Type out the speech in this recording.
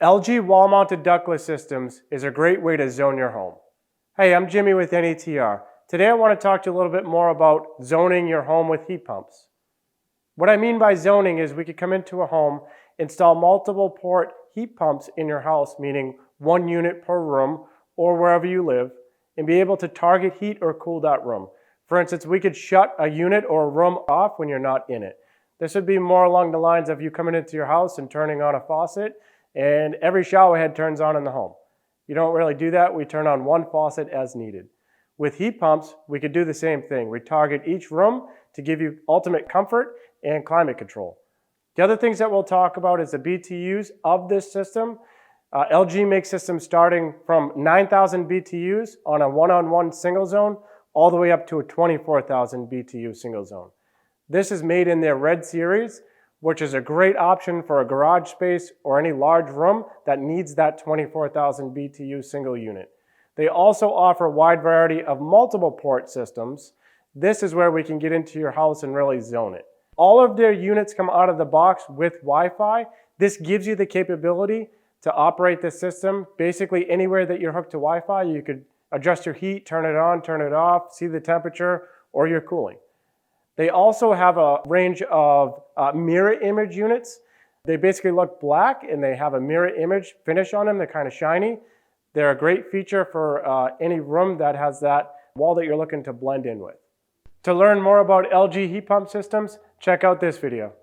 LG wall-mounted ductless systems is a great way to zone your home. Hey, I'm Jimmy with N.E.T.R. Today I want to talk to you a little bit more about zoning your home with heat pumps. What I mean by zoning is we could come into a home, install multiple port heat pumps in your house, meaning one unit per room or wherever you live, and be able to target heat or cool that room. For instance, we could shut a unit or a room off when you're not in it. This would be more along the lines of you coming into your house and turning on a faucet, and every shower head turns on in the home. You don't really do that. We turn on one faucet as needed. With heat pumps, we could do the same thing. We target each room to give you ultimate comfort and climate control. The other things that we'll talk about is the BTUs of this system. LG makes systems starting from 9,000 BTUs on a one-on-one single zone all the way up to a 24,000 BTU single zone. This is made in their Red series, which is a great option for a garage space or any large room that needs that 24,000 BTU single unit. They also offer a wide variety of multiple port systems. This is where we can get into your house and really zone it. All of their units come out of the box with Wi-Fi. This gives you the capability to operate the system. Basically anywhere that you're hooked to Wi-Fi, you could adjust your heat, turn it on, turn it off, see the temperature, or your cooling. They also have a range of mirror image units. They basically look black and they have a mirror image finish on them. They're kind of shiny. They're a great feature for any room that has that wall that you're looking to blend in with. To learn more about LG heat pump systems, check out this video.